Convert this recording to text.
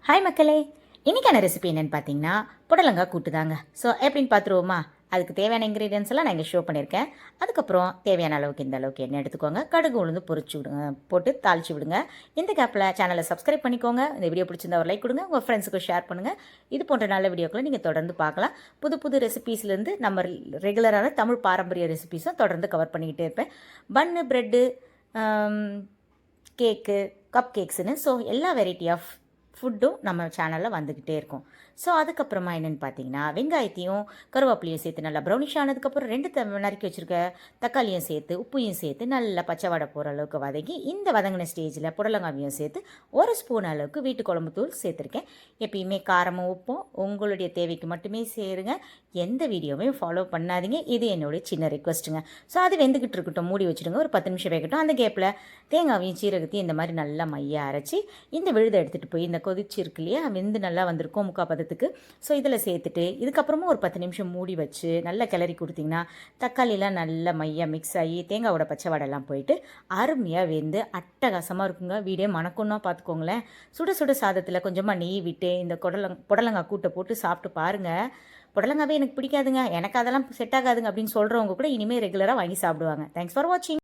Hi மக்களே, இன்றைக்கான recipe என்னென்னு பார்த்தீங்கன்னா புடலங்காய் கூட்டு தாங்க. ஸோ எப்படின்னு பார்த்துருவோமா? அதுக்கு தேவையான இன்க்ரீடியன்ஸ் எல்லாம் நான் இங்கே ஷோ பண்ணியிருக்கேன். அதுக்கப்புறம் தேவையான அளவுக்கு இந்த அளவுக்கு எண்ணெய் எடுத்துக்கோங்க. கடுகு உளுந்து பொரிச்சு விடுங்க, போட்டு தாளிச்சு விடுங்க. இந்த கேப்பில் சேனலை சப்ஸ்கிரைப் பண்ணிக்கோங்க. இந்த வீடியோ பிடிச்சிருந்தா ஒரு லைக் கொடுங்க, உங்கள் ஃப்ரெண்ட்ஸுக்கு ஷேர் பண்ணுங்கள். இது போன்ற நல்ல வீடியோக்களை நீங்கள் தொடர்ந்து பார்க்கலாம். புது புது ரெசிபீஸ்லேருந்து நம்ம ரெகுலரான தமிழ் பாரம்பரிய ரெசிபீஸும் தொடர்ந்து கவர் பண்ணிக்கிட்டே இருப்பேன். பன்னு, ப்ரெட்டு, கேக்கு, கப் கேக்ஸுன்னு ஸோ எல்லா வெரைட்டி ஆஃப் ஃபுட்டும் நம்ம சேனலில் வந்துக்கிட்டே இருக்கும். ஸோ அதுக்கப்புறமா என்னென்னு பார்த்தீங்கன்னா வெங்காயத்தையும் கருவேப்பிலையும் சேர்த்து நல்லா ப்ரௌனிஷ் ஆனதுக்கப்புறம் 2 நறுக்கி வச்சுருக்க தக்காளியும் சேர்த்து உப்பையும் சேர்த்து நல்லா பச்சை வடை போகிற அளவுக்கு வதக்கி இந்த வதங்கின ஸ்டேஜில் புடலங்காயும் சேர்த்து 1 ஸ்பூன் அளவுக்கு வீட்டு குழம்பு தூள் சேர்த்துருக்கேன். எப்பயுமே காரமும் உப்பும் உங்களுடைய தேவைக்கு மட்டுமே சேருங்க. எந்த வீடியோவையும் ஃபாலோ பண்ணாதீங்க. இது என்னுடைய சின்ன ரெக்வஸ்ட்டுங்க. ஸோ அது வெந்துக்கிட்டு இருக்கட்டும், மூடி வச்சுடுங்க. ஒரு 10 நிமிஷம் வேகட்டும். அந்த கேப்பில் தேங்காவையும் சீரகத்தையும் இந்த மாதிரி நல்லா மையாக அரைச்சி இந்த விழுதை எடுத்துகிட்டு போய் இந்த கொதிச்சு இருக்கு இல்லையா, வெந்து நல்லா வந்திருக்கும் முக்கால் பதத்துக்கு. ஸோ இதில் சேர்த்துட்டு இதுக்கப்புறமும் ஒரு 10 நிமிஷம் மூடி வச்சு நல்லா கிளறி கொடுத்திங்கன்னா தக்காளிலாம் நல்லா மையாக மிக்ஸ் ஆகி தேங்காவோட பச்சை வடைலாம் போயிட்டு அருமையாக வெந்து அட்டகாசமாக இருக்குங்க. வீடே மணக்கொன்னா பார்த்துக்கோங்களேன். சுட சுட சாதத்தில் கொஞ்சமாக நெய் விட்டு இந்த புடலங்காய் கூட்டை போட்டு சாப்பிட்டு பாருங்கள். புடலங்காவே எனக்கு பிடிக்காதுங்க, எனக்கு அதெல்லாம் செட் ஆகாதுங்க அப்படின்னு சொல்கிறவங்க கூட இனிமேல் ரெகுலராக வாங்கி சாப்பிடுவாங்க. தேங்க்ஸ் ஃபார் வாட்சிங்.